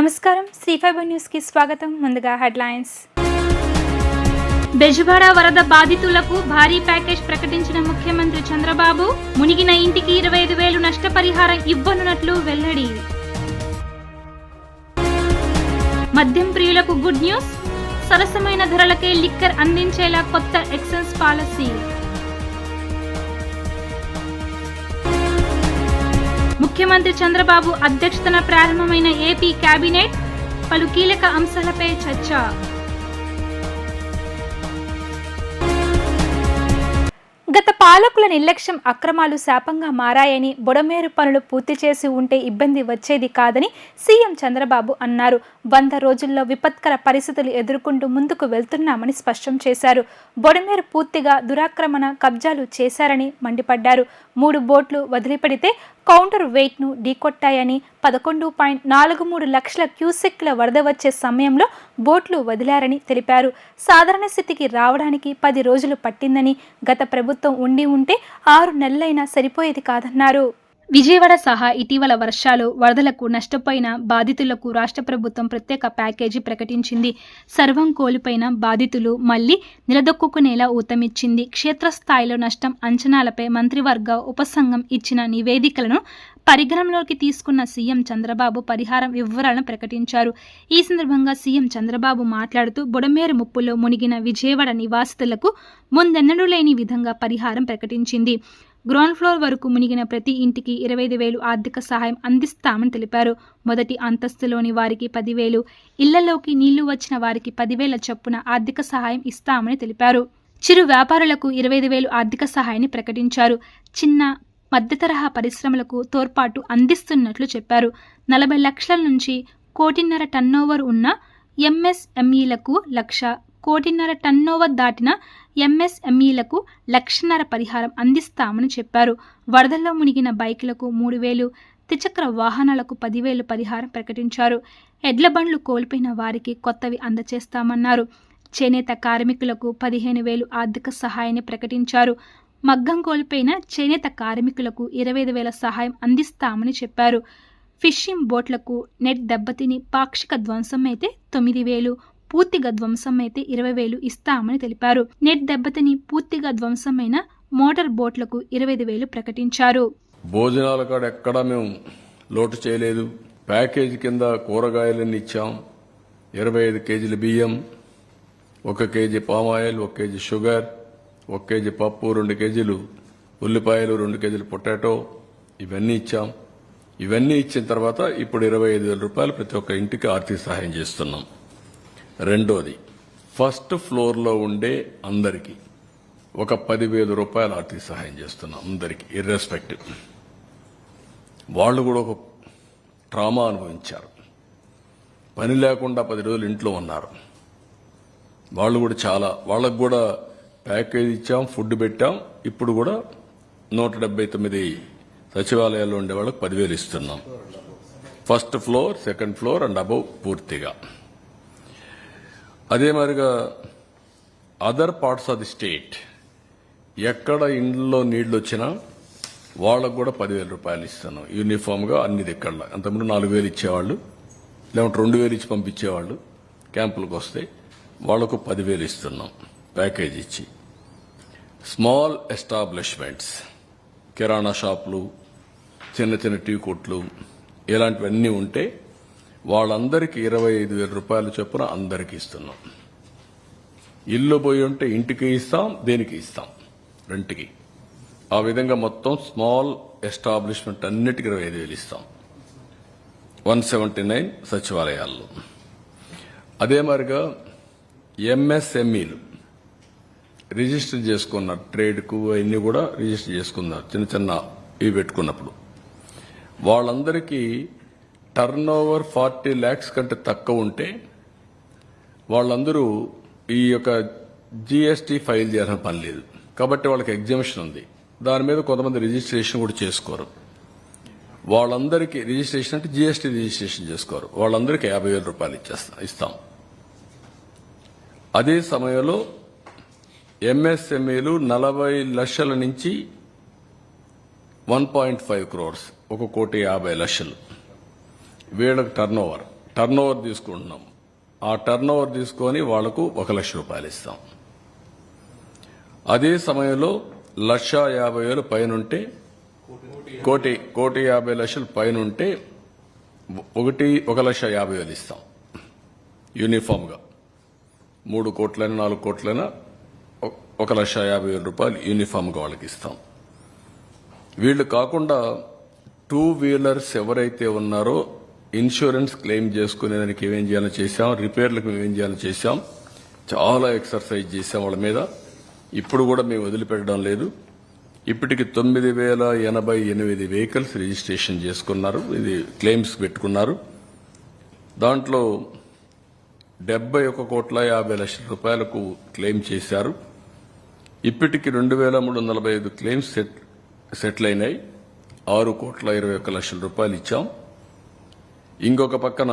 నమస్కారం C5 news కి స్వాగతం. ముందుగా హెడ్లైన్స్. బెజవాడ వరద బాధితులకు భారీ ప్యాకేజ్ ప్రకటించిన ముఖ్యమంత్రి చంద్రబాబు. మునిగిన ఇంటికి 25,000 నష్టపరిహారం ఇవ్వనున్నట్లు వెల్లడి. మద్యం ప్రియులకు గుడ్ న్యూస్. సరసమైన ధరలకే లిక్కర్ అందించేలా కొత్త ఎక్సైజ్ పాలసీ. ముఖ్యమంత్రి చంద్రబాబు అధ్యక్షతన ప్రారంభమైన ఏపీ కేబినెట్. పలు కీలక అంశాలపై చర్చ. గత పాలకుల నిర్లక్ష్యం, అక్రమాలు శాపంగా మారాయని, బుడమేరు పనులు పూర్తి చేసి ఉంటే ఇబ్బంది వచ్చేది కాదని సీఎం చంద్రబాబు అన్నారు. 100 రోజుల్లో విపత్కర పరిస్థితులు ఎదుర్కొంటూ ముందుకు వెళ్తున్నామని స్పష్టం చేశారు. బుడమేరు పూర్తిగా దురాక్రమణ, కబ్జాలు చేశారని మండిపడ్డారు. 3 బోట్లు వదిలిపెడితే కౌంటర్ వెయిట్ను ఢీకొట్టాయని, 11.43 లక్షల క్యూసెక్ల వరద వచ్చే సమయంలో బోట్లు వదిలారని తెలిపారు. సాధారణ స్థితికి రావడానికి 10 రోజులు పట్టిందని, గత ప్రభుత్వం ఉండి ఉంటే 6 నెలలైనా సరిపోయేది కాదన్నారు. విజయవాడ సహా ఇటీవల వర్షాలు, వరదలకు నష్టపోయిన బాధితులకు రాష్ట్ర ప్రభుత్వం ప్రత్యేక ప్యాకేజీ ప్రకటించింది. సర్వం కోల్పోయిన బాధితులు మళ్లీ నిలదొక్కునేలా ఊతమిచ్చింది. క్షేత్రస్థాయిలో నష్టం అంచనాలపై మంత్రివర్గ ఉపసంఘం ఇచ్చిన నివేదికలను పరిగణనలోకి తీసుకున్న సీఎం చంద్రబాబు పరిహారం వివరాలను ప్రకటించారు. ఈ సందర్భంగా సీఎం చంద్రబాబు మాట్లాడుతూ, బుడమేరు ముప్పులో మునిగిన విజయవాడ నివాసితులకు ముందెన్నడూ లేని విధంగా పరిహారం ప్రకటించింది. గ్రౌండ్ ఫ్లోర్ వరకు మునిగిన ప్రతి ఇంటికి 25,000 ఆర్థిక సహాయం అందిస్తామని తెలిపారు. మొదటి అంతస్తులోని వారికి 10,000, ఇళ్లలోకి నీళ్లు వచ్చిన వారికి 10,000 చొప్పున ఆర్థిక సహాయం ఇస్తామని తెలిపారు. చిరు వ్యాపారులకు 25,000 ఆర్థిక సహాయాన్ని ప్రకటించారు. చిన్న మధ్యతరహా పరిశ్రమలకు తోడ్పాటు అందిస్తున్నట్లు చెప్పారు. 40 లక్షల నుంచి 1.5 టర్నోవర్ ఉన్న ఎంఎస్ఎంఈలకు 1,00,000, 1.5 టర్నోవర్ దాటిన ఎంఎస్ఎంఈలకు 1,50,000 పరిహారం అందిస్తామని చెప్పారు. వరదల్లో మునిగిన బైకులకు 3,000, ద్విచక్ర వాహనాలకు 10,000 పరిహారం ప్రకటించారు. ఎడ్ల బండ్లు కోల్పోయిన వారికి కొత్తవి అందజేస్తామన్నారు. చేనేత కార్మికులకు 15,000 ఆర్థిక సహాయాన్ని ప్రకటించారు. మగ్గం కోల్పోయిన చేనేత కార్మికులకు 25,000 సహాయం అందిస్తామని చెప్పారు. ఫిషింగ్ బోట్లకు నెట్ దెబ్బతిని పాక్షిక ధ్వంసం అయితే 9,000, పూర్తిగా ధ్వంసమైతే 20,000 ఇస్తామని తెలిపారు. నెట్ దెబ్బతిని పూర్తిగా ధ్వంసమైన మోటార్ బోట్లకు 25,000 ప్రకటించారు. భోజనాల కాడ ఎక్కడా మేము లోటు చేయలేదు. ప్యాకేజీ కింద కూరగాయలన్నీ ఇచ్చాం. 25 కేజీల బియ్యం, 1 KG palm oil, 1 KG sugar, 1 KG పప్పు, 2 కేజీలు ఉల్లిపాయలు, 2 కేజీలు పొటాటో, ఇవన్నీ ఇచ్చాం. ఇవన్నీ ఇచ్చిన తర్వాత ఇప్పుడు 25,000 రూపాయలు ప్రతి ఒక్క ఇంటికి ఆర్థిక సహాయం చేస్తున్నాం. రెండోది, ఫస్ట్ ఫ్లోర్లో ఉండే అందరికీ ఒక 10,000 రూపాయలు ఆర్థిక సహాయం చేస్తున్నాం. అందరికీ ఇర్రెస్పెక్టివ్. వాళ్ళు కూడా ఒక ట్రామా అనుభవించారు. పని లేకుండా 10 రోజులు ఇంట్లో ఉన్నారు. వాళ్ళు కూడా వాళ్ళకు కూడా ప్యాకేజ్ ఇచ్చాం, ఫుడ్ పెట్టాం. ఇప్పుడు కూడా 179 సచివాలయాల్లో ఉండే వాళ్ళకి 10,000 ఇస్తున్నాం. First floor, second floor and above పూర్తిగా. అదే మరిగా other parts of the state ఎక్కడ ఇండ్లలో నీళ్లు వచ్చినా వాళ్ళకు కూడా 10,000 రూపాయలు ఇస్తున్నాం. యూనిఫామ్గా అన్ని దిక్కల. అంతకుముందు 4,000 ఇచ్చేవాళ్ళు, లేకుంటే 2,000 ఇచ్చి పంపించేవాళ్ళు. క్యాంపులకు వస్తే వాళ్లకు 10,000 ఇస్తున్నాం ప్యాకేజ్ ఇచ్చి. స్మాల్ ఎస్టాబ్లిష్మెంట్స్, కిరాణా షాపులు, చిన్న చిన్న టీ కొట్లు, ఇలాంటివన్నీ ఉంటే వాళ్ళందరికీ 25,000 రూపాయలు చొప్పున అందరికీ ఇస్తున్నాం. ఇల్లు పోయి ఉంటే ఇంటికి ఇస్తాం, దేనికి ఇస్తాం, రెంట్కి. ఆ విధంగా మొత్తం స్మాల్ ఎస్టాబ్లిష్మెంట్ అన్నిటికీ 25,000 ఇస్తాం. 179 సచివాలయాల్లో. అదే మరిగా ఎంఎస్ఎంఈలు రిజిస్టర్ చేసుకున్నారు. ట్రేడ్కు అవన్నీ కూడా రిజిస్టర్ చేసుకున్నారు. చిన్న చిన్న ఇవి పెట్టుకున్నప్పుడు వాళ్ళందరికీ టర్న్ ఓవర్ 40 lakhs కంటే తక్కువ ఉంటే వాళ్ళందరూ ఈ యొక్క జీఎస్టీ ఫైల్ చేయాల్సిన పని లేదు. కాబట్టి వాళ్ళకి ఎగ్జామిషన్ ఉంది. దాని మీద కొంతమంది రిజిస్ట్రేషన్ కూడా చేసుకోరు. వాళ్ళందరికీ రిజిస్ట్రేషన్ అంటే జీఎస్టీ రిజిస్ట్రేషన్ చేసుకోరు. వాళ్ళందరికీ 50,000 రూపాయలు ఇస్తాం. అదే సమయంలో ఎంఎస్ఎంఈలు 40 లక్షల నుంచి 1.5 crores, 1,50,00,000 వీళ్ళకి టర్న్ ఓవర్ టర్న్ ఓవర్ తీసుకుంటున్నాం. ఆ టర్న్ ఓవర్ తీసుకొని వాళ్లకు 1 లక్ష రూపాయలు ఇస్తాం. అదే సమయంలో 1,50,000 పైనుంటే, 1,50,00,000 పైనుంటే 1,50,000 ఇస్తాం యూనిఫామ్గా. 3 కోట్లైనా 4 కోట్లైనా 1,50,000 రూపాయలు యూనిఫామ్గా వాళ్ళకి ఇస్తాం. వీళ్ళు కాకుండా 2 వీలర్స్ ఎవరైతే ఉన్నారో ఇన్సూరెన్స్ క్లెయిమ్ చేసుకునేదానికి ఏమేం చేయాలో చేశాం, రిపేర్లకు ఏమేం చేయాలో చేశాం, చాలా ఎక్సర్సైజ్ చేశాం వాళ్ళ మీద. ఇప్పుడు కూడా మేము వదిలిపెట్టడం లేదు. ఇప్పటికి 9,088 వెహికల్స్ రిజిస్ట్రేషన్ చేసుకున్నారు, ఇది క్లెయిమ్స్ పెట్టుకున్నారు. దాంట్లో 71,50,00,000 రూపాయలకు క్లెయిమ్ చేశారు. ఇప్పటికి 2,345 క్లెయిమ్స్ సెటిల్ అయినాయి. 6,21,00,000 రూపాయలు ఇచ్చాం. ఇంకొక పక్కన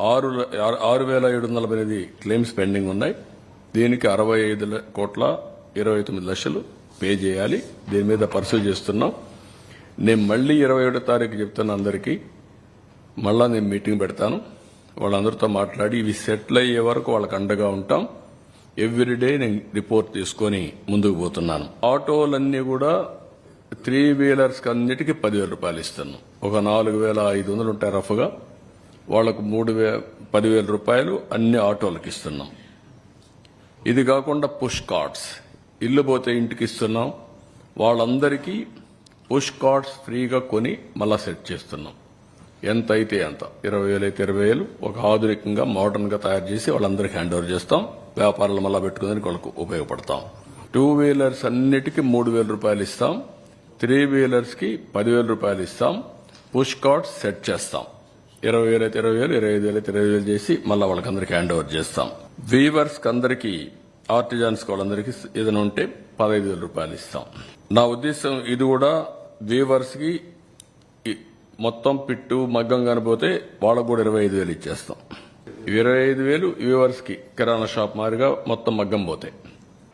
6,748 క్లెయిమ్స్ పెండింగ్ ఉన్నాయి. దీనికి 65,29,00,000 పే చేయాలి. దీని మీద పర్సూ చేస్తున్నాం. నేను మళ్ళీ 21 తారీఖు చెప్తాను అందరికీ. మళ్ళా నేను మీటింగ్ పెడతాను. వాళ్ళందరితో మాట్లాడి ఇవి సెటిల్ అయ్యే వరకు వాళ్ళకి అండగా ఉంటాం. ఎవ్రీడే నేను రిపోర్ట్ తీసుకొని ముందుకు పోతున్నాను. ఆటోలన్నీ కూడా 3 వీలర్స్ అన్నిటికీ 10,000 రూపాయలు ఇస్తున్నాం. ఒక 4,500 ఉంటాయి రఫ్గా. వాళ్లకు 10,000 రూపాయలు అన్ని ఆటోలకు ఇస్తున్నాం. ఇది కాకుండా పుష్ కార్డ్స్, ఇల్లు పోతే ఇంటికి ఇస్తున్నాం. వాళ్ళందరికీ పుష్ కార్డ్స్ ఫ్రీగా కొని మళ్ళా సెట్ చేస్తున్నాం. ఎంత అయితే అంత, 20,000 అయితే 20,000 ఒక ఆధునికంగా మోడర్న్ గా తయారు చేసి వాళ్ళందరికీ హ్యాండ్ ఓవర్ చేస్తాం. వ్యాపారాలు మళ్ళా పెట్టుకునేందుకు వాళ్ళకు ఉపయోగపడతాం. 2 వీలర్స్ అన్నిటికీ 3,000 రూపాయలు ఇస్తాం. 3 వీలర్స్ కి 10,000 రూపాయలు ఇస్తాం. పుష్ కార్డ్స్ సెట్ చేస్తాం. 20,000 అయితే 20,000, 25,000 అయితే 25,000 చేసి మళ్ళా వాళ్ళకందరికీ హ్యాండ్ ఓవర్ చేస్తాం. వీవర్స్ అందరికీ, ఆర్టిజాన్స్ వాళ్ళందరికీ ఏదైనా ఉంటే 15,000 రూపాయలు ఇస్తాం. నా ఉద్దేశం ఇది కూడా వీవర్స్ కి మొత్తం పిట్టు మగ్గం కనిపోతే వాళ్ళకు కూడా 25,000 ఇచ్చేస్తాం. 25,000 వీవర్స్ కి కిరాణా షాప్ మారిగా మొత్తం మగ్గం పోతాయి.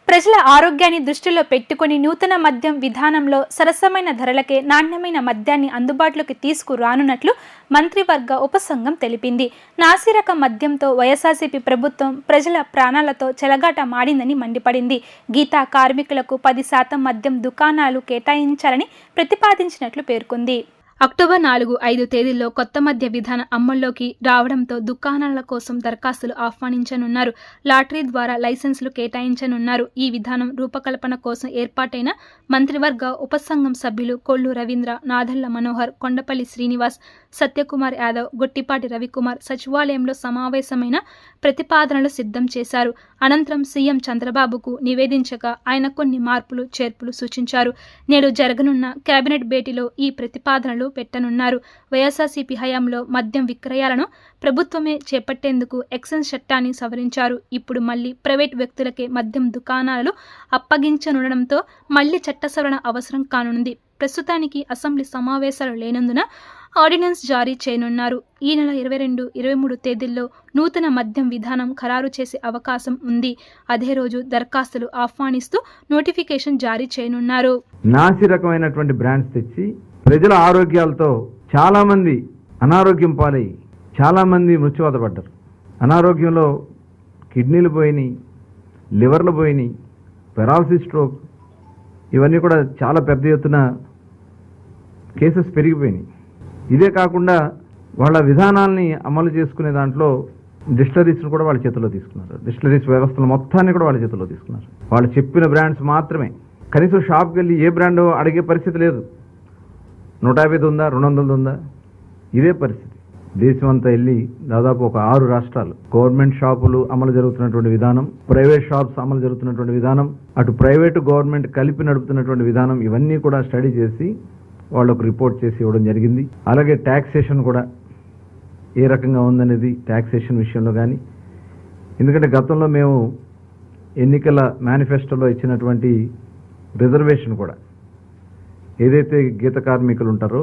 ప్రజల ఆరోగ్యాన్ని దృష్టిలో పెట్టుకుని నూతన మద్యం విధానంలో సరసమైన ధరలకే నాణ్యమైన మద్యాన్ని అందుబాటులోకి తీసుకురానున్నట్లు మంత్రివర్గ ఉపసంఘం తెలిపింది. నాసిరకం మద్యంతో వైఎస్ఆర్సీపీ ప్రభుత్వం ప్రజల ప్రాణాలతో చెలగాట మాడిందని మండిపడింది. గీతా కార్మికులకు 10% మద్యం దుకాణాలు కేటాయించాలని ప్రతిపాదించినట్లు పేర్కొంది. అక్టోబర్ 4, 5 తేదీల్లో కొత్త మద్య విధానం అమల్లోకి రావడంతో దుకాణాల కోసం దరఖాస్తులు ఆహ్వానించనున్నారు. లాటరీ ద్వారా లైసెన్సులు కేటాయించనున్నారు. ఈ విధానం రూపకల్పన కోసం ఏర్పాటైన మంత్రివర్గ ఉపసంఘం సభ్యులు కొల్లు రవీంద్ర, నాదెళ్ల మనోహర్, కొండపల్లి శ్రీనివాస్, సత్యకుమార్ యాదవ్, గొట్టిపాటి రవికుమార్ సచివాలయంలో సమావేశమైన ప్రతిపాదనలు సిద్ధం చేశారు. అనంతరం సీఎం చంద్రబాబుకు నివేదించగా ఆయన కొన్ని మార్పులు చేర్పులు సూచించారు. నేడు జరగనున్న కేబినెట్ భేటీలో ఈ ప్రతిపాదనలు పెట్టనున్నారు. వైఎస్ఆర్సీపీ హయాంలో మద్యం విక్రయాలను ప్రభుత్వమే చేపట్టేందుకు ఎక్సైజ్ చట్టాన్ని సవరించారు. ఇప్పుడు మళ్లీ ప్రైవేట్ వ్యక్తులకే మద్యం దుకాణాలు అప్పగించనుండడంతో మళ్లీ చట్ట సవరణ అవసరం కానుంది. ప్రస్తుతానికి అసెంబ్లీ సమావేశాలు లేనందున ఆర్డినెన్స్ జారీ చేయనున్నారు. ఈ నెల 22, 23 తేదీల్లో నూతన మద్యం విధానం ఖరారు చేసే అవకాశం ఉంది. అదే రోజు దరఖాస్తులు ఆహ్వానిస్తూ నోటిఫికేషన్ జారీ చేయనున్నారు. నాసి రకమైనటువంటి బ్రాండ్స్ తెచ్చి ప్రజల ఆరోగ్యాలతో చాలా మంది అనారోగ్యం పాలై చాలా మంది మృత్యువాత పడ్డారు. అనారోగ్యంలో కిడ్నీలు పోయినాయి, లివర్లు పోయినాయి, పెరాలసిస్, స్ట్రోక్, ఇవన్నీ కూడా చాలా పెద్ద ఎత్తున కేసెస్ పెరిగిపోయినాయి. ఇదే కాకుండా వాళ్ళ విధానాల్ని అమలు చేసుకునే దాంట్లో డిస్టిలరీస్ను కూడా వాళ్ళ చేతుల్లో తీసుకున్నారు. డిస్టిలరీస్ వ్యవస్థలు మొత్తాన్ని కూడా వాళ్ళ చేతుల్లో తీసుకున్నారు. వాళ్ళు చెప్పిన బ్రాండ్స్ మాత్రమే. కనీసం షాప్కి వెళ్ళి ఏ బ్రాండ్ అడిగే పరిస్థితి లేదు. 150 ఉందా, 200 ఉందా, ఇదే పరిస్థితి. దేశం అంతా వెళ్ళి దాదాపు ఒక 6 రాష్ట్రాలు గవర్నమెంట్ షాపులు అమలు జరుగుతున్నటువంటి విధానం, ప్రైవేట్ షాప్స్ అమలు జరుగుతున్నటువంటి విధానం, అటు ప్రైవేటు గవర్నమెంట్ కలిపి నడుపుతున్నటువంటి విధానం, ఇవన్నీ కూడా స్టడీ చేసి వాళ్ళకు రిపోర్ట్ చేసి ఇవ్వడం జరిగింది. అలాగే ట్యాక్సేషన్ కూడా ఏ రకంగా ఉందనేది ట్యాక్సేషన్ విషయంలో కానీ, ఎందుకంటే గతంలో మేము ఎన్నికల మేనిఫెస్టోలో ఇచ్చినటువంటి రిజర్వేషన్ కూడా ఏదైతే గీత కార్మికులు ఉంటారో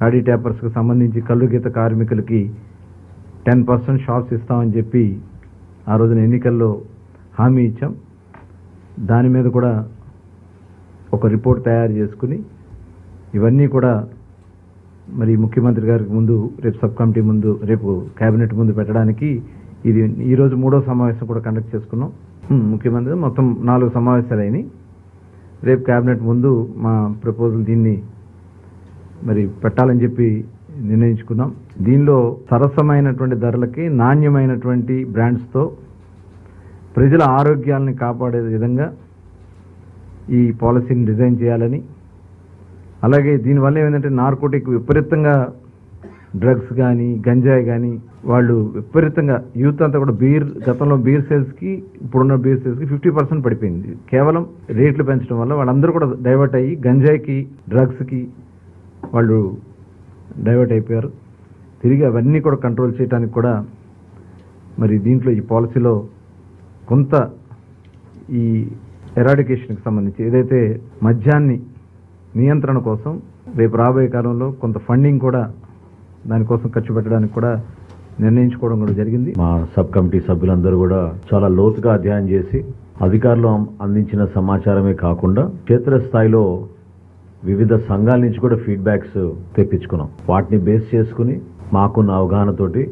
రాడీ ట్యాపర్స్కి సంబంధించి కళ్ళు గీత కార్మికులకి 10% షాప్స్ ఇస్తామని చెప్పి ఆ రోజున ఎన్నికల్లో హామీ ఇచ్చాం. దాని మీద కూడా ఒక రిపోర్ట్ తయారు చేసుకుని ఇవన్నీ కూడా మరి ముఖ్యమంత్రి గారికి ముందు రేపు సబ్ కమిటీ ముందు రేపు కేబినెట్ ముందు పెట్టడానికి ఇది ఈరోజు 3వ సమావేశం కూడా కండక్ట్ చేసుకున్నాం. ముఖ్యమంత్రి మొత్తం 4 సమావేశాలు అయినాయి. రేపు కేబినెట్ ముందు మా ప్రపోజల్ దీన్ని మరి పెట్టాలని చెప్పి నిర్ణయించుకున్నాం. దీనిలో సరసమైనటువంటి ధరలకి నాణ్యమైనటువంటి బ్రాండ్స్తో ప్రజల ఆరోగ్యాలని కాపాడే విధంగా ఈ పాలసీని డిజైన్ చేయాలని, అలాగే దీనివల్ల ఏమైందంటే నార్కోటిక్ విపరీతంగా డ్రగ్స్ కానీ గంజాయి కానీ వాళ్ళు విపరీతంగా యూత్ అంతా కూడా గతంలో బీర్ సేల్స్కి ఇప్పుడున్న బీర్ సేల్స్కి 50% పడిపోయింది. కేవలం రేట్లు పెంచడం వల్ల వాళ్ళందరూ కూడా డైవర్ట్ అయ్యి గంజాయికి డ్రగ్స్కి వాళ్ళు డైవర్ట్ అయిపోయారు. తిరిగి అవన్నీ కూడా కంట్రోల్ చేయడానికి కూడా మరి దీంట్లో ఈ పాలసీలో కొంత ఈ ఎరాడికేషన్కి సంబంధించి ఏదైతే మద్యాన్ని నియంత్రణ కోసం రేపు రాబోయే కాలంలో కొంత ఫండింగ్ కూడా దానికోసం ఖర్చు పెట్టడానికి కూడా నిర్ణయించుకోవడం కూడా జరిగింది. మా సబ్ కమిటీ సభ్యులందరూ కూడా చాలా లోతుగా అధ్యయనం చేసి అధికారులు అందించిన సమాచారమే కాకుండా క్షేత్రస్థాయిలో వివిధ సంఘాల నుంచి కూడా ఫీడ్బ్యాక్స్ తెప్పించుకున్నాం. వాటిని బేస్ చేసుకుని మాకున్న అవగాహనతోటి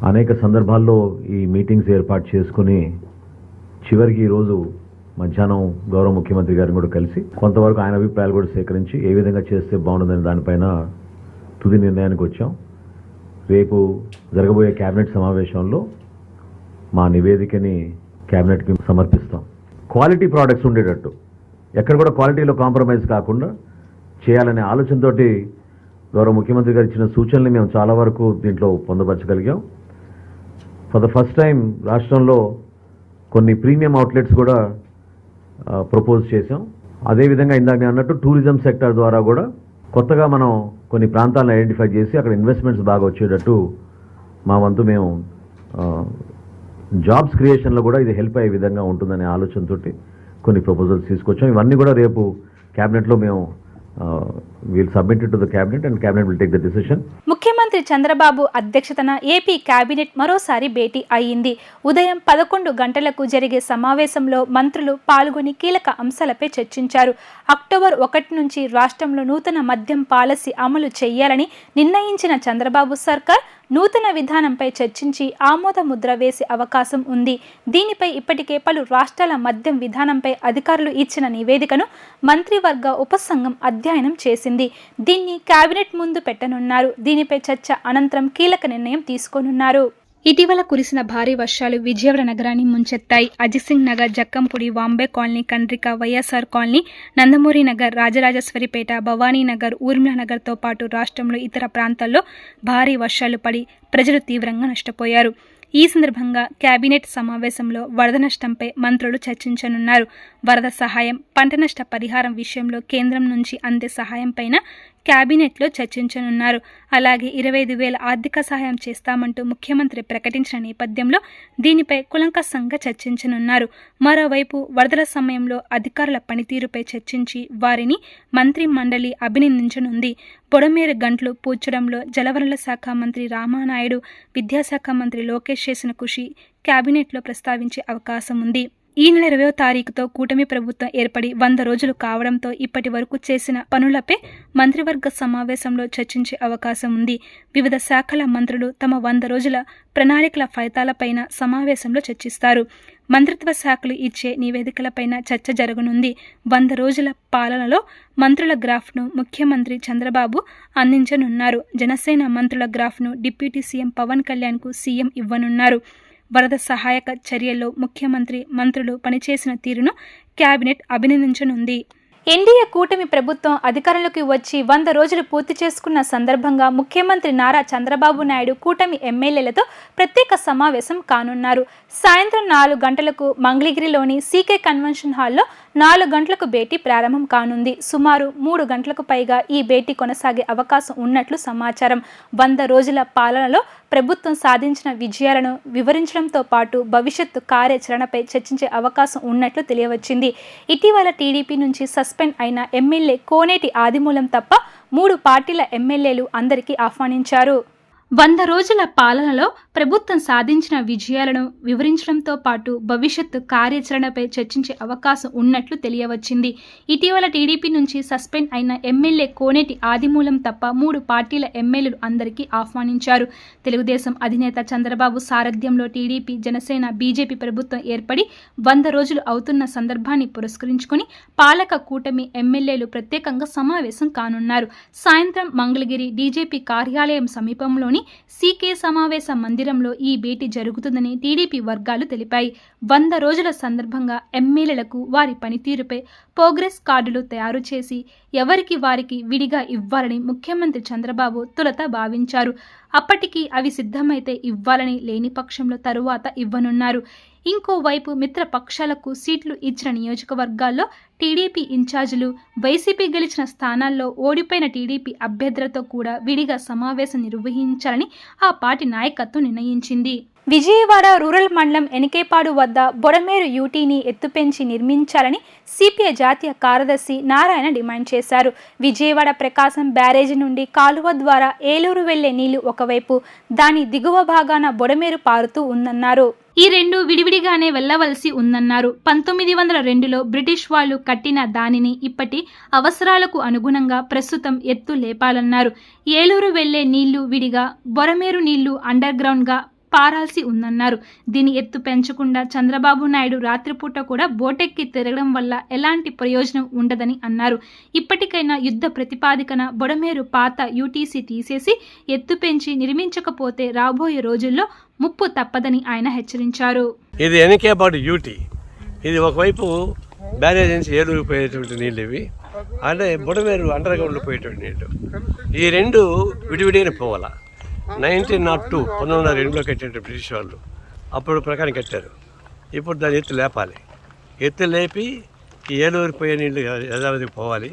అనేక సందర్భాల్లో ఈ మీటింగ్స్ ఏర్పాటు చేసుకుని చివరికి ఈరోజు మధ్యాహ్నం గౌరవ ముఖ్యమంత్రి గారిని కూడా కలిసి కొంతవరకు ఆయన అభిప్రాయాలు కూడా సేకరించి ఏ విధంగా చేస్తే బాగుంటుందని దానిపైన తుది నిర్ణయానికి వచ్చాం. రేపు జరగబోయే కేబినెట్ సమావేశంలో మా నివేదికని కేబినెట్కి సమర్పిస్తాం. క్వాలిటీ ప్రోడక్ట్స్ ఉండేటట్టు ఎక్కడ కూడా క్వాలిటీలో కాంప్రమైజ్ కాకుండా చేయాలనే ఆలోచనతోటి గౌరవ ముఖ్యమంత్రి గారు ఇచ్చిన సూచనలు మేము చాలా వరకు దీంట్లో పొందపరచగలిగాం. ఫర్ ద ఫస్ట్ టైం రాష్ట్రంలో కొన్ని ప్రీమియం అవుట్లెట్స్ కూడా ప్రపోజ్ చేసాం. అదేవిధంగా ఇందాక నేను అన్నట్టు టూరిజం సెక్టర్ ద్వారా కూడా కొత్తగా మనం కొన్ని ప్రాంతాలను ఐడెంటిఫై చేసి అక్కడ ఇన్వెస్ట్మెంట్స్ బాగా వచ్చేటట్టు మా వంతు మేము జాబ్స్ క్రియేషన్లో కూడా ఇది హెల్ప్ అయ్యే విధంగా ఉంటుందనే ఆలోచనతో కొన్ని ప్రపోజల్స్ తీసుకొచ్చాం. ఇవన్నీ కూడా రేపు క్యాబినెట్లో మేము we'll submit it to the cabinet and cabinet will take the decision. ముఖ్యమంత్రి చంద్రబాబు అధ్యక్షతన ఏపీ కేబినెట్ మరోసారి భేటీ అయ్యింది. ఉదయం 11 గంటలకు జరిగే సమావేశంలో మంత్రులు పాల్గొని కీలక అంశాలపై చర్చించారు. అక్టోబర్ 1 నుంచి రాష్ట్రంలో నూతన మద్యం పాలసీ అమలు చేయాలని నిర్ణయించిన చంద్రబాబు సర్కార్ నూతన విధానంపై చర్చించి ఆమోద ముద్ర వేసే అవకాశం ఉంది. దీనిపై ఇప్పటికే పలు రాష్ట్రాల మద్యం విధానంపై అధికారులు ఇచ్చిన నివేదికను మంత్రివర్గ ఉపసంఘం అధ్యయనం చేసింది. దీన్ని కేబినెట్ ముందు పెట్టనున్నారు. దీనిపై చర్చ అనంతరం కీలక నిర్ణయం తీసుకోనున్నారు. ఇటీవల కురిసిన భారీ వర్షాలు విజయవాడ నగరాన్ని ముంచెత్తాయి. అజిత్ సింగ్ నగర్, జక్కంపూడి, వాంబే కాలనీ, కండ్రిక, వైఎస్ఆర్ కాలనీ, నందమూరి నగర్, రాజరాజేశ్వరిపేట, భవానీ నగర్, ఊర్మిళ నగర్తో పాటు రాష్ట్రంలో ఇతర ప్రాంతాల్లో భారీ వర్షాలు పడి ప్రజలు తీవ్రంగా నష్టపోయారు. ఈ సందర్భంగా కేబినెట్ సమావేశంలో వరద నష్టంపై మంత్రులు చర్చించనున్నారు. వరద సహాయం, పంట నష్ట పరిహారం విషయంలో కేంద్రం నుంచి అందే సహాయంపైన కేబినెట్లో చర్చించనున్నారు. అలాగే 25,000 ఆర్థిక సహాయం చేస్తామంటూ ముఖ్యమంత్రి ప్రకటించిన నేపథ్యంలో దీనిపై కులంకషంగా చర్చించనున్నారు. మరోవైపు వరదల సమయంలో అధికారుల పనితీరుపై చర్చించి వారిని మంత్రి మండలి అభినందించనుంది. బొడమేరు గంట్లు పూడ్చడంలో జలవనరుల శాఖ మంత్రి రామానాయుడు, విద్యాశాఖ మంత్రి లోకేష్ చేసిన కృషి కేబినెట్లో ప్రస్తావించే అవకాశం ఉంది. ఈ నెల 20వ తారీఖుతో కూటమి ప్రభుత్వం ఏర్పడి 100 రోజులు కావడంతో ఇప్పటి వరకు చేసిన పనులపై మంత్రివర్గ సమావేశంలో చర్చించే అవకాశం ఉంది. వివిధ శాఖల మంత్రులు తమ 100 రోజుల ప్రణాళికల ఫలితాలపైన సమావేశంలో చర్చిస్తారు. మంత్రిత్వ శాఖలు ఇచ్చే నివేదికలపైన చర్చ జరగనుంది. 100 రోజుల పాలనలో మంత్రుల గ్రాఫ్ను ముఖ్యమంత్రి చంద్రబాబు అందించనున్నారు. జనసేన మంత్రుల గ్రాఫ్ను డిప్యూటీ సీఎం పవన్ కళ్యాణ్కు సీఎం ఇవ్వనున్నారు. వరద సహాయక చర్యల్లో ముఖ్యమంత్రి, మంత్రులు పనిచేసిన తీరును కేబినెట్ అభినందించనుంది. ఎన్డీఏ కూటమి ప్రభుత్వం అధికారంలోకి వచ్చి 100 రోజులు పూర్తి చేసుకున్న సందర్భంగా ముఖ్యమంత్రి నారా చంద్రబాబు నాయుడు కూటమి ఎమ్మెల్యేలతో ప్రత్యేక సమావేశం కానున్నారు. సాయంత్రం 4 గంటలకు మంగళగిరిలోని సీకే కన్వెన్షన్ హాల్లో 4 గంటలకు భేటీ ప్రారంభం కానుంది. సుమారు 3 గంటలకు పైగా ఈ భేటీ కొనసాగే అవకాశం ఉన్నట్లు సమాచారం. 100 రోజుల పాలనలో ప్రభుత్వం సాధించిన విజయాలను వివరించడంతో పాటు భవిష్యత్తు కార్యాచరణపై చర్చించే అవకాశం ఉన్నట్లు తెలియవచ్చింది. ఇటీవల టీడీపీ నుంచి సస్పెండ్ అయిన ఎమ్మెల్యే కోనేటి ఆదిమూలం తప్ప 3 పార్టీల ఎమ్మెల్యేలు అందరికీ ఆహ్వానించారు. 100 రోజుల పాలనలో ప్రభుత్వం సాధించిన విజయాలను వివరించడంతో పాటు భవిష్యత్తు కార్యాచరణపై చర్చించే అవకాశం ఉన్నట్లు తెలియవచ్చింది. ఇటీవల టీడీపీ నుంచి సస్పెండ్ అయిన ఎమ్మెల్యే కోనేటి ఆదిమూలం తప్ప 3 పార్టీల ఎమ్మెల్యేలు అందరికీ ఆహ్వానించారు. తెలుగుదేశం అధినేత చంద్రబాబు సారథ్యంలో టీడీపీ, జనసేన, బీజేపీ ప్రభుత్వం ఏర్పడి 100 రోజులు అవుతున్న సందర్భాన్ని పురస్కరించుకుని పాలక కూటమి ఎమ్మెల్యేలు ప్రత్యేకంగా సమావేశం కానున్నారు. సాయంత్రం మంగళగిరి డీజీపీ కార్యాలయం సమీపంలోని సీకే సమావేశ మందిరంలో ఈ భేటీ జరుగుతుందని టీడీపీ వర్గాలు తెలిపాయి. 100 రోజుల సందర్భంగా ఎమ్మెల్యేలకు వారి పనితీరుపై ప్రోగ్రెస్ కార్డులు తయారు చేసి ఎవరికి వారికి విడిగా ఇవ్వాలని ముఖ్యమంత్రి చంద్రబాబు తొలుత భావించారు. అప్పటికి అవి సిద్ధమైతే ఇవ్వాలని, లేని పక్షంలో తరువాత ఇవ్వనున్నారు. ఇంకోవైపు మిత్ర పక్షాలకు సీట్లు ఇచ్చిన నియోజకవర్గాల్లో టీడీపీ ఇన్ఛార్జీలు, వైసీపీ గెలిచిన స్థానాల్లో ఓడిపోయిన టీడీపీ అభ్యర్థులతో కూడా విడిగా సమావేశం నిర్వహించాలని ఆ పార్టీ నాయకత్వం నిర్ణయించింది. విజయవాడ రూరల్ మండలం ఎనికేపాడు వద్ద బొడమేరు యూటీని ఎత్తుపెంచి నిర్మించాలని సిపిఐ జాతీయ కార్యదర్శి నారాయణ డిమాండ్ చేశారు. విజయవాడ ప్రకాశం బ్యారేజీ నుండి కాలువ ద్వారా ఏలూరు వెళ్లే నీళ్లు ఒకవైపు, దాని దిగువ భాగాన బొడమేరు పారుతూ ఉందన్నారు. ఈ రెండు విడివిడిగానే వెళ్లవలసి ఉందన్నారు. 1902లో బ్రిటిష్ వాళ్లు కట్టిన దానిని ఇప్పటి అవసరాలకు అనుగుణంగా ప్రస్తుతం ఎత్తు లేపాలన్నారు. ఏలూరు వెళ్లే నీళ్లు విడిగా, బొడమేరు నీళ్లు అండర్ గ్రౌండ్ గా పారాల్సి ఉందన్నారు. దీని ఎత్తు పెంచకుండా చంద్రబాబు నాయుడు రాత్రిపూట కూడా బోటెక్కి తిరగడం వల్ల ఎలాంటి ప్రయోజనం ఉండదని అన్నారు. ఇప్పటికైనా యుద్ధ ప్రతిపాదికన బొడమేరు పాత యూటీసీ తీసేసి ఎత్తు పెంచి నిర్మించకపోతే రాబోయే రోజుల్లో ముప్పు తప్పదని ఆయన హెచ్చరించారు. ఇది ఎనికేపాడు యూటీ, ఇది ఒకవైపు బ్యారేజ్ నుంచి ఏలూరు పోయేటువంటి నీళ్ళు, ఇవి అంటే బుడమేరు అండర్ గ్రౌండ్లో పోయేటువంటి నీళ్ళు. ఈ రెండు విడివిడిగానే పోవాలా. 1902లో కట్టిన బ్రిటిష్ వాళ్ళు అప్పుడు ప్రకారం కట్టారు. ఇప్పుడు దాని ఎత్తు లేపాలి. ఎత్తు లేపి ఈ ఏలూరు పోయే నీళ్ళు యథావిధికి పోవాలి.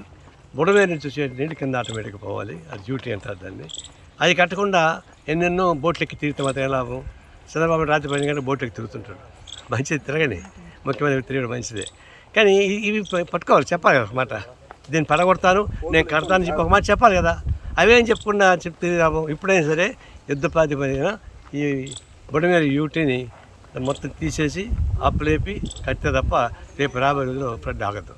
బుడమేరు నుంచి వచ్చే నీళ్ళు కింద ఆటోమేటిక్గా పోవాలి. అది డ్యూటీ అంటారు దాన్ని. అది కట్టకుండా ఎన్నెన్నో బోట్లు ఎక్కి తిరిగితే మాత్రం ఎలా లాభం? చంద్రబాబు రాత్రి 10 గంటల బోట్లు ఎక్కి తిరుగుతుంటాడు. మంచిది, తిరగని ముఖ్యమంత్రి తిరగడం మంచిదే. కానీ ఇవి పట్టుకోవాలి, చెప్పాలి ఒక మాట. దీన్ని పడగొడతాను, నేను కడతాను చెప్పి ఒక మాట చెప్పాలి కదా. అవేం చెప్పకుండా చెప్తే లాభం? ఇప్పుడైనా సరే యుద్ధ ప్రాతిపదికన ఈ బుడమేరు యూటీని మొత్తం తీసేసి అప్పులేపి కట్టే తప్ప రేపు రాబోయే రోజుల్లో ఫ్లడ్ ఆగదు.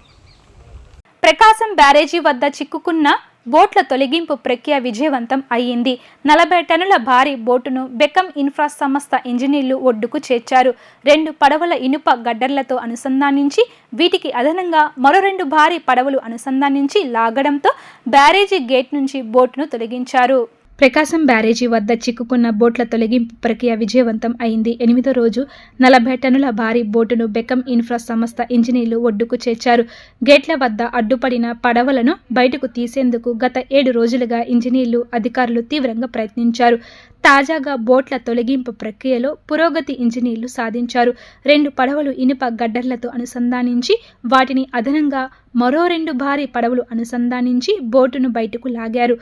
ప్రకాశం బ్యారేజీ వద్ద చిక్కుకున్న బోట్ల తొలగింపు ప్రక్రియ విజయవంతం అయ్యింది. 40 టన్నుల భారీ బోటును బెకం ఇన్ఫ్రా సంస్థ ఇంజనీర్లు ఒడ్డుకు చేర్చారు. 2 పడవల ఇనుప గడ్డర్లతో అనుసంధానించి వీటికి అదనంగా మరో 2 భారీ పడవలు అనుసంధానించి లాగడంతో బ్యారేజీ గేట్ నుంచి బోటును తొలగించారు. ప్రకాశం బ్యారేజీ వద్ద చిక్కుకున్న బోట్ల తొలగింపు ప్రక్రియ విజయవంతం అయింది. 8వ రోజు 40 టన్నుల భారీ బోటును బెకం ఇన్ఫ్రా సంస్థ ఇంజనీర్లు ఒడ్డుకు చేర్చారు. గేట్ల వద్ద అడ్డుపడిన పడవలను బయటకు తీసేందుకు గత 7 రోజులుగా ఇంజనీర్లు, అధికారులు తీవ్రంగా ప్రయత్నించారు. తాజాగా బోట్ల తొలగింపు ప్రక్రియలో పురోగతి ఇంజనీర్లు సాధించారు. 2 పడవలు ఇనుప గడ్డర్లతో అనుసంధానించి వాటిని అదనంగా మరో 2 భారీ పడవలు అనుసంధానించి బోటును బయటకు లాగారు.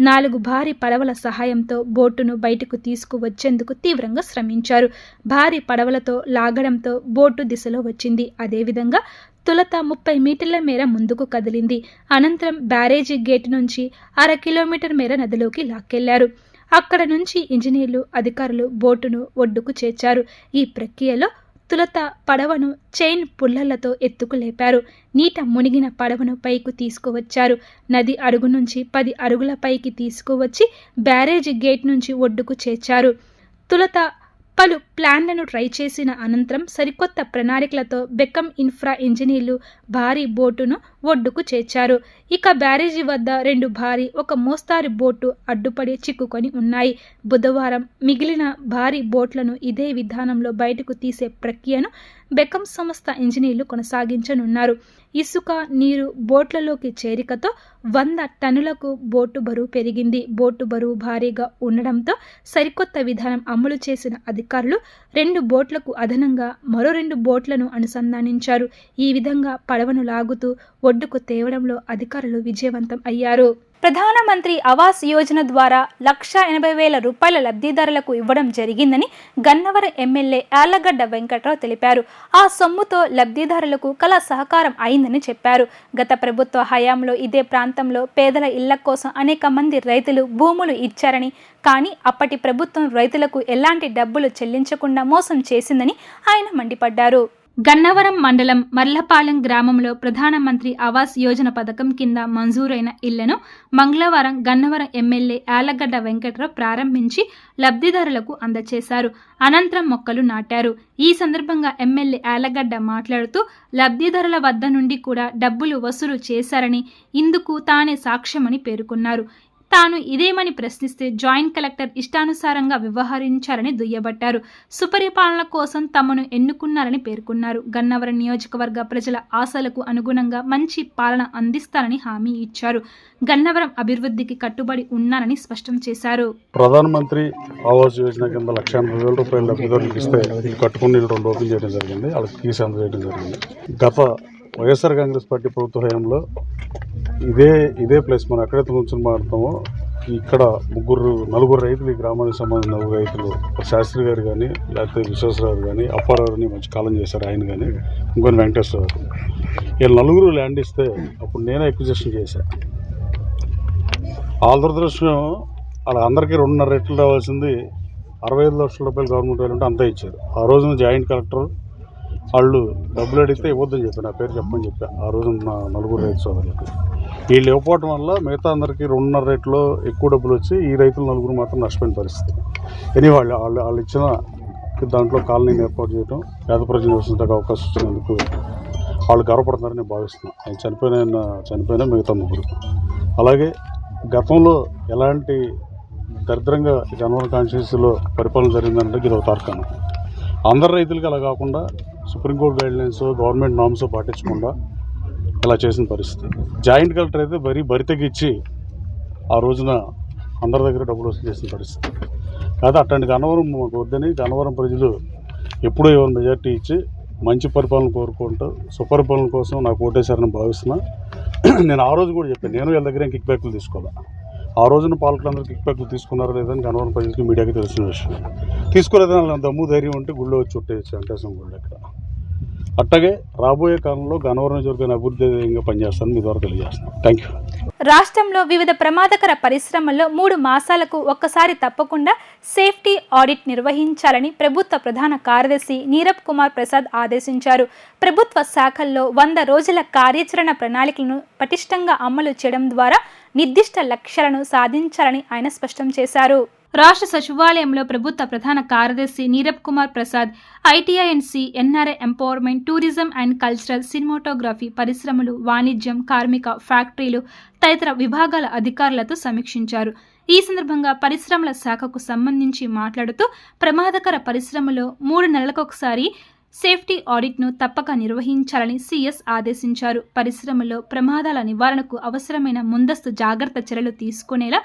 4 భారీ పడవల సహాయంతో బోటును బయటకు తీసుకువచ్చేందుకు తీవ్రంగా శ్రమించారు. భారీ పడవలతో లాగడంతో బోటు దిశలో వచ్చింది. అదేవిధంగా తొలుత 30 మీటర్ల మేర ముందుకు కదిలింది. అనంతరం బ్యారేజీ గేటు నుంచి 1/2 కిలోమీటర్ మేర నదిలోకి లాక్కెళ్లారు. అక్కడ నుంచి ఇంజనీర్లు, అధికారులు బోటును ఒడ్డుకు చేర్చారు. ఈ ప్రక్రియలో తొలుత పడవను చైన్ పుల్లలతో ఎత్తుకు లేపారు. నీట మునిగిన పడవను పైకి తీసుకువచ్చారు. నది అడుగు నుంచి 10 అడుగుల పైకి తీసుకువచ్చి బ్యారేజీ గేట్ నుంచి ఒడ్డుకు చేర్చారు. తొలుత పలు ప్లాన్లను ట్రై చేసిన అనంతరం సరికొత్త ప్రణాళికలతో బెకం ఇన్ఫ్రా ఇంజనీర్లు భారీ బోటును ఒడ్డుకు చేర్చారు. ఇక బ్యారేజీ వద్ద 2 భారీ, 1 మోస్తారు బోటు అడ్డుపడి చిక్కుకొని ఉన్నాయి. బుధవారం మిగిలిన భారీ బోట్లను ఇదే విధానంలో బయటకు తీసే ప్రక్రియను బెకం సంస్థ ఇంజనీర్లు కొనసాగించనున్నారు. ఇసుక, నీరు బోట్లలోకి చేరికతో 100 టన్నులకు బోటు బరువు పెరిగింది. బోటు బరువు భారీగా ఉండడంతో సరికొత్త విధానం అమలు చేసిన అధికారులు 2 బోట్లకు అదనంగా మరో 2 బోట్లను అనుసంధానించారు. ఈ విధంగా పడవను లాగుతూ ఒడ్డుకు తేవడంలో అధికారులు విజయవంతం అయ్యారు. ప్రధానమంత్రి ఆవాస్ యోజన ద్వారా 1,80,000 రూపాయల లబ్ధిదారులకు ఇవ్వడం జరిగిందని గన్నవరం ఎమ్మెల్యే యార్లగడ్డ వెంకట్రావు తెలిపారు. ఆ సొమ్ముతో లబ్ధిదారులకు కళ సహకారం అయిందని చెప్పారు. గత ప్రభుత్వ హయాంలో ఇదే ప్రాంతంలో పేదల ఇళ్ల కోసం అనేక మంది రైతులు భూములు ఇచ్చారని, కానీ అప్పటి ప్రభుత్వం రైతులకు ఎలాంటి డబ్బులు చెల్లించకుండా మోసం చేసిందని ఆయన మండిపడ్డారు. గన్నవరం మండలం మర్లపాలెం గ్రామంలో ప్రధానమంత్రి ఆవాస్ యోజన పథకం కింద మంజూరైన ఇళ్లను మంగళవారం గన్నవరం ఎమ్మెల్యే యార్లగడ్డ వెంకట్రావు ప్రారంభించి లబ్ధిదారులకు అందజేశారు. అనంతరం మొక్కలు నాటారు. ఈ సందర్భంగా ఎమ్మెల్యే యార్లగడ్డ మాట్లాడుతూ లబ్ధిదారుల వద్ద నుండి కూడా డబ్బులు వసూలు చేశారని, ఇందుకు తానే సాక్ష్యమని పేర్కొన్నారు. తాను ఇదేమని ప్రశ్నిస్తే జాయింట్ కలెక్టర్ ఇష్టానుసారంగా వ్యవహరించారని దుయ్యబట్టారు. సుపరిపాలన కోసం తమను ఎన్నుకున్నారని పేర్కొన్నారు. గన్నవరం నియోజకవర్గ ప్రజల ఆశలకు అనుగుణంగా మంచి పాలన అందిస్తారని హామీ ఇచ్చారు. గన్నవరం అభివృద్ధికి కట్టుబడి ఉన్నారని స్పష్టం చేశారు. ప్రధానమంత్రి ఆవాస్ యోజన కింద 1,80,000 రూపాయలు లబ్ధిదారులకు ఇస్తే కట్టుకుని 2 ఓపెన్ చేయడం జరిగింది. వాళ్ళకి తీసి అందజేయడం జరిగింది. గత వైఎస్ఆర్ కాంగ్రెస్ పార్టీ ప్రభుత్వ హయాంలో ఇదే ప్లేస్ మనం ఎక్కడైతే నుంచుని మాట్లాడతామో ఇక్కడ నలుగురు రైతులు, ఈ గ్రామానికి సంబంధించిన 4 రైతులు, శాస్త్రి గారు కానీ, లేకపోతే విశ్వేశ్వరరావు కానీ, అప్పారావుని మంచి కాలం చేశారు ఆయన కానీ, ఇంకొని వెంకటేశ్వరరావు, వీళ్ళు 4 ల్యాండ్ ఇస్తే అప్పుడు నేనే ఎక్విజిషన్ చేశాను. వాళ్ళ దురదృష్టం అలా అందరికీ 2.5 రెట్లు రావాల్సింది 65 లక్షల రూపాయలు గవర్నమెంట్ వాళ్ళంటే అంతా ఇచ్చారు. ఆ రోజున జాయింట్ కలెక్టర్ వాళ్ళు డబ్బులు అడిగితే ఇవ్వద్దని చెప్పి నా పేరు చెప్పని చెప్పా. ఆ రోజు నా 4 రైతు సోదరులకు వీళ్ళు ఇవ్వకపోవడం వల్ల మిగతా అందరికీ 2.5 రేట్లో ఎక్కువ డబ్బులు వచ్చి ఈ రైతులు 4 మాత్రం నష్టపోయిన పరిస్థితి. కానీ వాళ్ళు ఇచ్చిన దాంట్లో కాలనీని ఏర్పాటు చేయడం, పేద ప్రజలు నివసించడానికి అవకాశం ఇచ్చినందుకు వాళ్ళు గర్వపడుతున్నారని నేను భావిస్తున్నాను. ఆయన చనిపోయిన మిగతా 3. అలాగే గతంలో ఎలాంటి దరిద్రంగా గన్నవరం కాన్స్టిట్యూన్సీలో పరిపాలన జరిగిందంటే ఇది ఒక తార్కాణం. అందరు రైతులకి అలా కాకుండా సుప్రీంకోర్టు గైడ్లైన్స్, గవర్నమెంట్ నామ్స్ పాటించకుండా ఇలా చేసిన పరిస్థితి. జాయింట్ కలెక్టర్ అయితే బరితెగిచ్చి ఆ రోజున అందరి దగ్గర డబ్బులు వసూలు చేసిన పరిస్థితి. కాదు అట్లాంటి గన్నవరం మాకు వద్దని గన్నవరం ప్రజలు ఎప్పుడూ ఎవరు మెజార్టీ ఇచ్చి మంచి పరిపాలన కోరుకుంటూ సుపరిపాలన కోసం నాకు ఓటేశారని భావిస్తున్నా. నేను ఆ రోజు కూడా చెప్పాను, నేను వీళ్ళ దగ్గర కిక్ బ్యాక్లు తీసుకోవాలి. ఆ రోజున పాలకులందరూ కిక్ బ్యాక్లు తీసుకున్నారో లేదని గన్నవరం ప్రజలకి, మీడియాకి తెలిసిన విషయం. తీసుకోలేదని వాళ్ళ దమ్ము ధైర్యం ఉంటే గుళ్ళో వచ్చి చుట్టేయచ్చు వెంకటేశ్వర గుళ్ళు ఇక్కడ. అట్లాగే రాబోయే కాలంలో గన్నవరం నియోజకవర్గాన్ని అభివృద్ధిగా పనిచేస్తానని మీ ద్వారా తెలియజేస్తున్నాను. Thank you. రాష్ట్రంలో వివిధ ప్రమాదకర పరిశ్రమల్లో 3 మాసాలకు ఒక్కసారి తప్పకుండా సేఫ్టీ ఆడిట్ నిర్వహించాలని ప్రభుత్వ ప్రధాన కార్యదర్శి నీరబ్ కుమార్ ప్రసాద్ ఆదేశించారు. ప్రభుత్వ శాఖల్లో 100 రోజుల కార్యాచరణ ప్రణాళికలను పటిష్టంగా అమలు చేయడం ద్వారా నిర్దిష్ట లక్ష్యాలను సాధించాలని ఆయన స్పష్టం చేశారు. రాష్ట్ర సచివాలయంలో ప్రభుత్వ ప్రధాన కార్యదర్శి నీరబ్ కుమార్ ప్రసాద్ ఐటీఐఎన్సీ, NRI empowerment, tourism and cultural, cinematography, పరిశ్రమలు, వాణిజ్యం, కార్మిక, ఫ్యాక్టరీలు తదితర విభాగాల అధికారులతో సమీక్షించారు. ఈ సందర్భంగా పరిశ్రమల శాఖకు సంబంధించి మాట్లాడుతూ ప్రమాదకర పరిశ్రమలో 3 నెలలకొకసారి సేఫ్టీ ఆడిట్ను తప్పక నిర్వహించాలని సీఎస్ ఆదేశించారు. పరిశ్రమల్లో ప్రమాదాల నివారణకు అవసరమైన ముందస్తు జాగ్రత్త చర్యలు తీసుకునేలా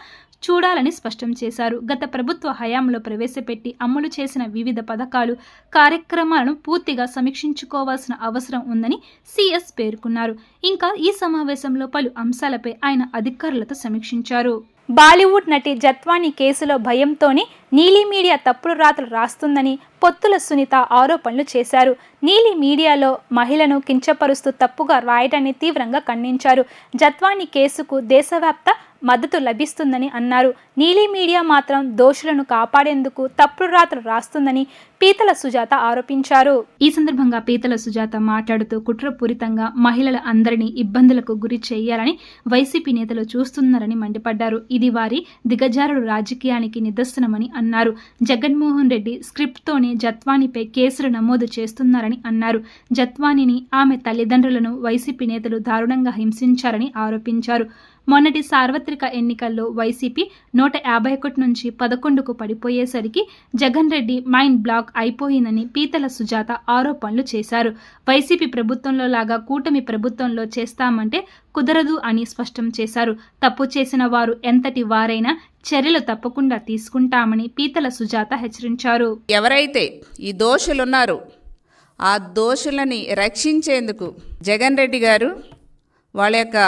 చూడాలని స్పష్టం చేశారు. గత ప్రభుత్వ హయాంలో ప్రవేశపెట్టి అమలు చేసిన వివిధ పథకాలు, కార్యక్రమాలను పూర్తిగా సమీక్షించుకోవాల్సిన అవసరం ఉందని సీఎస్ పేర్కొన్నారు. ఇంకా ఈ సమావేశంలో పలు అంశాలపై ఆయన అధికారులతో సమీక్షించారు. బాలీవుడ్ నటి జత్వానీ కేసులో భయంతోనే నీలి మీడియా తప్పుడు రాతలు రాస్తుందని పొత్తుల సునీత ఆరోపణలు చేశారు. నీలి మీడియాలో మహిళను కించపరుస్తూ తప్పుగా రాయడాన్ని తీవ్రంగా ఖండించారు. జత్వానీ కేసుకు దేశవ్యాప్త మద్దతు లభిస్తుందని అన్నారు. నీలి మీడియా మాత్రం దోషులను కాపాడేందుకు తప్పుడు రాతలు రాస్తుందని పీతల సుజాత ఆరోపించారు. ఈ సందర్భంగా పీతల సుజాత మాట్లాడుతూ కుట్రపూరితంగా మహిళల అందరినీ ఇబ్బందులకు గురి చేయాలని వైసీపీ నేతలు చూస్తున్నారని మండిపడ్డారు. ఇది వారి దిగజారుడు రాజకీయానికి నిదర్శనమని అన్నారు. జగన్మోహన్ రెడ్డి స్క్రిప్ట్తోనే జత్వానీపై కేసులు నమోదు చేస్తున్నారని అన్నారు. జత్వానీని, ఆమె తల్లిదండ్రులను వైసీపీ నేతలు దారుణంగా హింసించారని ఆరోపించారు. మొన్నటి సార్వత్రిక ఎన్నికల్లో వైసీపీ 151 నుంచి 11కు పడిపోయేసరికి జగన్ రెడ్డి మైండ్ బ్లాక్ అయిపోయిందని పీతల సుజాత ఆరోపణలు చేశారు. వైసీపీ ప్రభుత్వంలో లాగా కూటమి ప్రభుత్వంలో చేస్తామంటే కుదరదు అని స్పష్టం చేశారు. తప్పు చేసిన వారు ఎంతటి వారైనా చర్యలు తప్పకుండా తీసుకుంటామని పీతల సుజాత హెచ్చరించారు. ఎవరైతే ఈ దోషులున్నారో ఆ దోషులని రక్షించేందుకు జగన్ రెడ్డి గారు వాళ్ళ యొక్క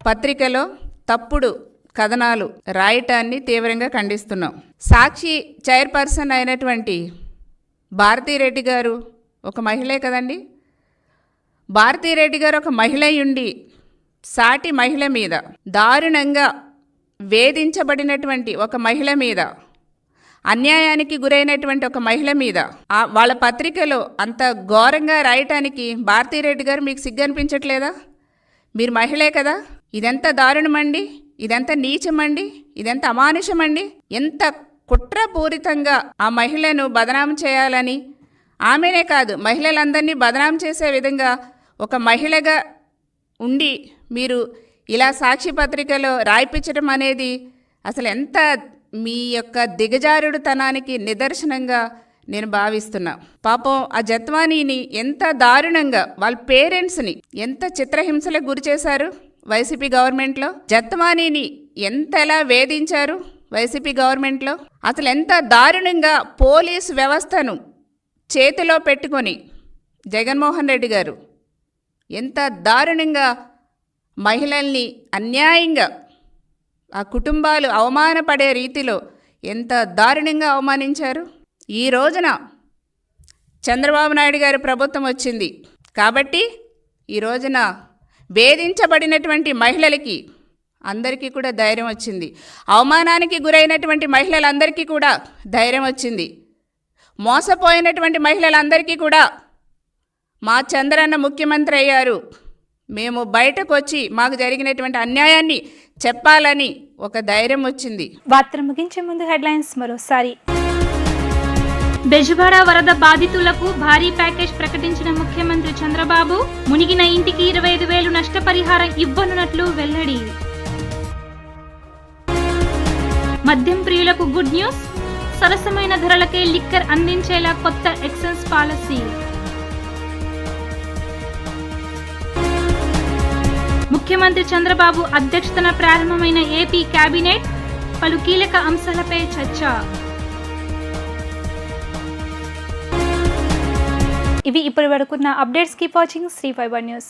పత్రికలో తప్పుడు కథనాలు రాయటాన్ని తీవ్రంగా ఖండిస్తున్నాం. సాక్షి చైర్పర్సన్ అయినటువంటి భారతీరెడ్డి గారు ఒక మహిళే కదండి. భారతీరెడ్డి గారు ఒక మహిళ ఉండి సాటి మహిళ మీద దారుణంగా వేధించబడినటువంటి ఒక మహిళ మీద, అన్యాయానికి గురైనటువంటి ఒక మహిళ మీద వాళ్ళ పత్రికలో అంత ఘోరంగా రాయటానికి భారతీరెడ్డి గారు మీకు సిగ్గు అనిపించట్లేదా? మీరు మహిళే కదా. ఇదెంత దారుణమండి, ఇదెంత నీచమండి, ఇదెంత అమానుషమండి. ఎంత కుట్రపూరితంగా ఆ మహిళను బదనాం చేయాలని, ఆమెనే కాదు మహిళలందరినీ బదనాం చేసే విధంగా ఒక మహిళగా ఉండి మీరు ఇలా సాక్షి పత్రికలో రాయిపించడం అనేది అసలు ఎంత మీ యొక్క దిగజారుడుతనానికి నిదర్శనంగా నేను భావిస్తున్నా. పాపం ఆ జత్వానీని ఎంత దారుణంగా వాళ్ళ పేరెంట్స్ని ఎంత చిత్రహింసలకు గురి చేశారు వైసీపీ గవర్నమెంట్లో. జత్వానీని ఎంతలా వేధించారు వైసీపీ గవర్నమెంట్లో. అసలు ఎంత దారుణంగా పోలీసు వ్యవస్థను చేతిలో పెట్టుకొని జగన్మోహన్ రెడ్డి గారు ఎంత దారుణంగా మహిళల్ని అన్యాయంగా ఆ కుటుంబాలు అవమానపడే రీతిలో ఎంత దారుణంగా అవమానించారు. ఈ రోజున చంద్రబాబు నాయుడు గారి ప్రభుత్వం వచ్చింది కాబట్టి ఈ రోజున వేధించబడినటువంటి మహిళలకి అందరికీ కూడా ధైర్యం వచ్చింది. అవమానానికి గురైనటువంటి మహిళలందరికీ కూడా ధైర్యం వచ్చింది. మోసపోయినటువంటి మహిళలందరికీ కూడా మా చంద్రన్న ముఖ్యమంత్రి అయ్యారు, మేము బయటకు వచ్చి మాకు జరిగినటువంటి అన్యాయాన్ని చెప్పాలని ఒక ధైర్యం వచ్చింది. వార్తలు ముగించే ముందు హెడ్లైన్స్ మరోసారి. బెజవాడ వరద బాధితులకు భారీ ప్యాకేజ్ ప్రకటించిన ముఖ్యమంత్రి చంద్రబాబు. మునిగిన ఇంటికి 25,000 నష్టపరిహారం ఇవ్వనున్నట్లు వెల్లడి. మద్యం ప్రియులకు గుడ్ న్యూస్. సరసమైన ధరలకే లిక్కర్ అందించేలా కొత్త ఎక్సైజ్ పాలసీ. ముఖ్యమంత్రి చంద్రబాబు అధ్యక్షతన ప్రారంభమైన ఏపీ కేబినెట్. పలు కీలక అంశాలపై చర్చ. ఇవి ఇప్పటి వరకున్న updates. Keep watching Sri fiber news.